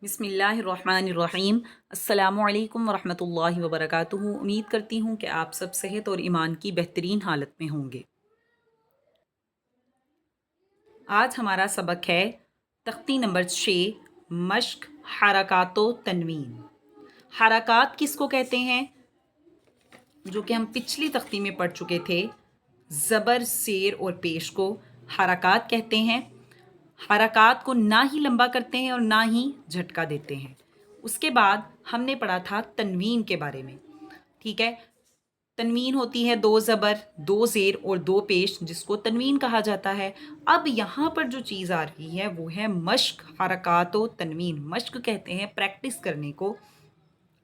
बिस्मिल्लाहिर्रहमानिर्रहीम। अस्सलामु अलैकुम वरहमतुल्लाहि वबरकातुहू। उम्मीद करती हूँ कि आप सब सेहत और ईमान की बेहतरीन हालत में होंगे। आज हमारा सबक है तख्ती नंबर 6, मश्क हरकातो तनवीन। हरकात किसको कहते हैं, जो कि हम पिछली तख्ती में पढ़ चुके थे। ज़बर, शेर और पेश को हरकात कहते हैं। हरकात को ना ही लंबा करते हैं और ना ही झटका देते हैं। उसके बाद हमने पढ़ा था तनवीन के बारे में। ठीक है, तनवीन होती है 2 ज़बर, 2 ज़ेर और 2 पेश, जिसको तनवीन कहा जाता है। अब यहाँ पर जो चीज़ आ रही है वो है मश्क हरकात व तनवीन। मश्क कहते हैं प्रैक्टिस करने को।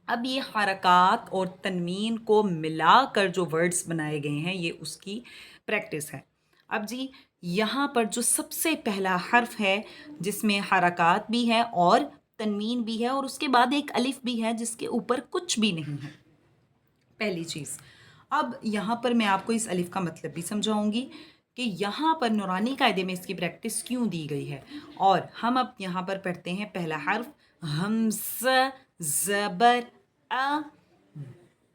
अब ये हरकात और तनवीन को मिलाकर जो वर्ड्स बनाए गए हैं ये उसकी प्रैक्टिस है। अब जी, यहाँ पर जो सबसे पहला हर्फ है जिसमें हरकात भी है और तनवीन भी है और उसके बाद एक अलिफ भी है जिसके ऊपर कुछ भी नहीं है, पहली चीज़। अब यहाँ पर मैं आपको इस अलिफ का मतलब भी समझाऊंगी कि यहाँ पर नूरानी कायदे में इसकी प्रैक्टिस क्यों दी गई है। और हम अब यहाँ पर पढ़ते हैं पहला हर्फ हमज़ा ज़बर अ,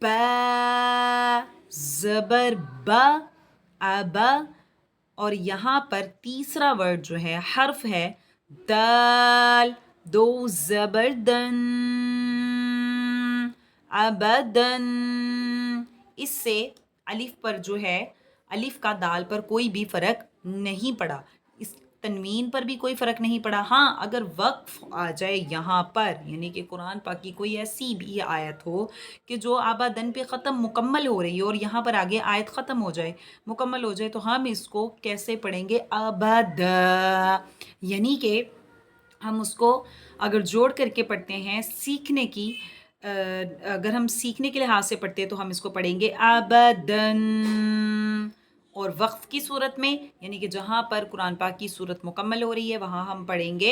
बा ज़बर ब, अबा। और यहाँ पर तीसरा वर्ड जो है हर्फ है दाल, 2 ज़बर दन, अबदन। इससे अलिफ पर जो है, अलिफ का दाल पर कोई भी फ़र्क नहीं पड़ा, इस तनवीन पर भी कोई फ़र्क नहीं पड़ा। हाँ, अगर वक्फ आ जाए यहाँ पर, यानी कि कुरान पाक की कोई ऐसी भी आयत हो कि जो आबादन पे ख़त्म मुकम्मल हो रही है और यहाँ पर आगे आयत ख़त्म हो जाए, मुकम्मल हो जाए, तो हम इसको कैसे पढ़ेंगे, अबदा। यानी कि हम उसको अगर जोड़ करके पढ़ते हैं सीखने की, अगर हम सीखने के लिहाज से पढ़ते हैं तो हम इसको पढ़ेंगे अबदन। और वक्फ की सूरत में, यानी कि जहाँ पर कुरान पाक की सूरत मुकम्मल हो रही है, वहाँ हम पढ़ेंगे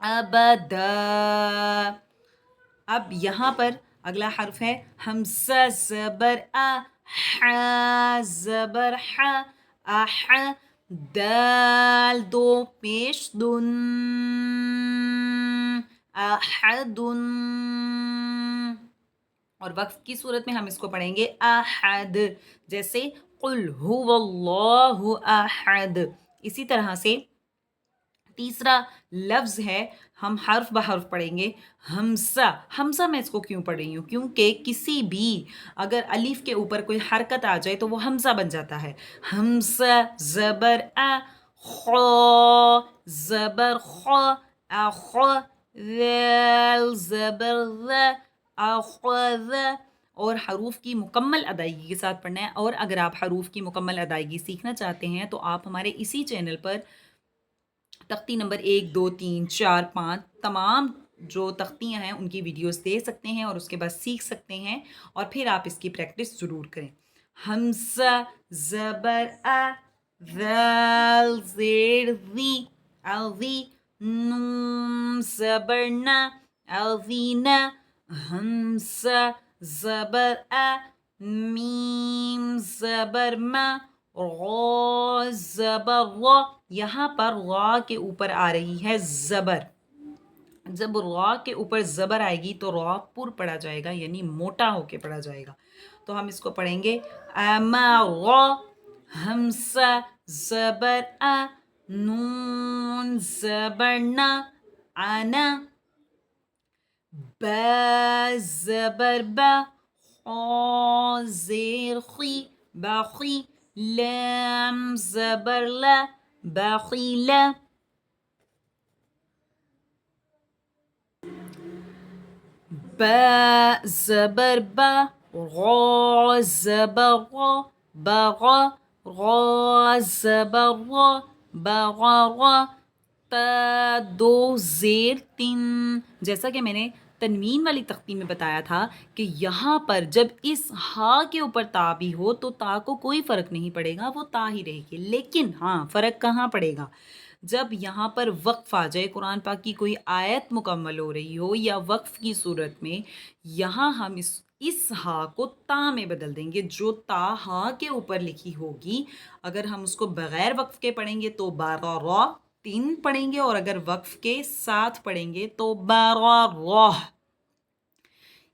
अबदा। अब यहाँ पर अगला हर्फ है हमज़ा ज़बर अ, हा ज़बर हा, अह, दाल, 2 पेश दुन, अहदुन। और वक्फ की सूरत में हम इसको पढ़ेंगे अहद, जैसे कुल हुवल्लाहु अहद। इसी तरह से तीसरा लफ्ज़ है, हम हर्फ ब हर्फ पढ़ेंगे। हमसा, हमसा मैं इसको क्यों पढ़ रही हूँ, क्योंकि किसी भी अगर अलीफ के ऊपर कोई हरकत आ जाए तो वो हमसा बन जाता है। हमसा ज़बर अ, खौ ज़बर खौ, अखौ, ज़ैल ज़बर ज़, अख़ज़। और हरूफ की मुकम्मल अदायगी के साथ पढ़ना है। और अगर आप हरूफ की मुकम्मल अदायगी सीखना चाहते हैं तो आप हमारे इसी चैनल पर तख्ती नंबर 1, 2, 3, 4, 5 तमाम जो तख्तियाँ हैं उनकी वीडियोस दे सकते हैं और उसके बाद सीख सकते हैं और फिर आप इसकी प्रैक्टिस ज़रूर करें। हमज़ा ज़बर अ, ज़ाल ज़ेर ज़ी, अज़ी, नून ज़बर न, अज़ीना। हमज़ा ज़बर अ, मीम ज़बर म, गौ ज़बर ग़। यहाँ पर ग़ा के ऊपर आ रही है ज़बर। जब ग़ा के ऊपर ज़बर आएगी तो रा पुर पढ़ा जाएगा, यानी मोटा होके पढ़ा जाएगा। तो हम इसको पढ़ेंगे अमा ग़, हमज़ा ज़बर अ, नून ज़बर न, आना, बा ज़बर बा, खौ ज़ेर खी, बाखी, लाम ज़बर ला, बाखीला। बा ज़बर बा, गौ ज़बर गौ, बगौ, गौ ज़बर गौ, बगौ, ता, 2 ज़ेर 3। जैसा कि मैंने तनवीन वाली तख्ती में बताया था कि यहाँ पर जब इस हा के ऊपर ता भी हो तो ता को कोई फ़र्क नहीं पड़ेगा, वो ता ही रहेगी। लेकिन हाँ, फ़र्क कहाँ पड़ेगा, जब यहाँ पर वक्फ आ जाए, कुरान पाक की कोई आयत मुकम्मल हो रही हो या वक्फ की सूरत में, यहाँ हम इस हा को ता में बदल देंगे। जो ता हा के ऊपर लिखी होगी, अगर हम उसको बग़ैर वक्फ के पढ़ेंगे तो बारा रा 3 پڑھیں گے اور اگر وقف کے ساتھ پڑھیں گے تو براہ.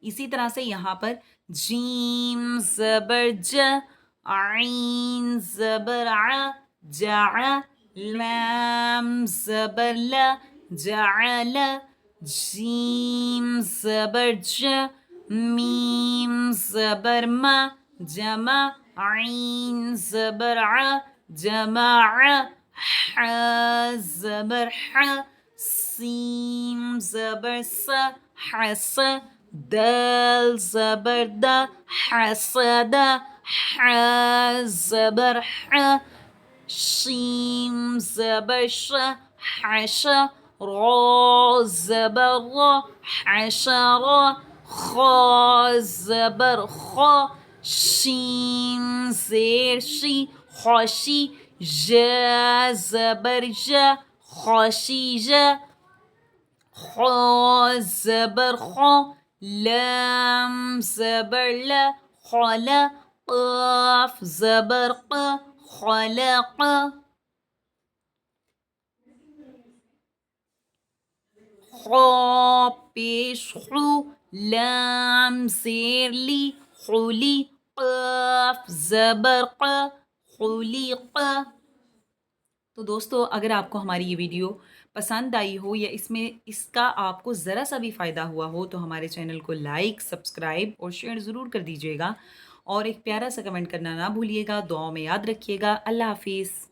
اسی طرح سے یہاں پر جیم زبر ج، عین زبر ع، جع، لام زبر ل، جعل، جیم زبر ج، میم زبر م، جمع، عین زبر ع، جمع، ح زبر ح، سین زبر س، حس، دال زبر د، حسد، ح زبر ح، شیم زبر ش، حش، را زبر را، حشر، خا زبر خا، شین زیر شی، خاشی، ژ زبر ژ، خاشیژ، خا زبر خا، لام زبر ل، خال، قاف زبر ق، خلق. خا پیش خو، لام زیر لی، خولی، قاف زبر ق، خلیق. تو دوستو اگر آپ کو ہماری یہ ویڈیو پسند آئی ہو یا اس کا آپ کو ذرا سا بھی فائدہ ہوا ہو تو ہمارے چینل کو لائک، سبسکرائب اور شیئر ضرور کر دیجیے گا، اور ایک پیارا سا کمنٹ کرنا نہ بھولیے گا. دعاؤں میں یاد رکھیے گا. اللہ حافظ.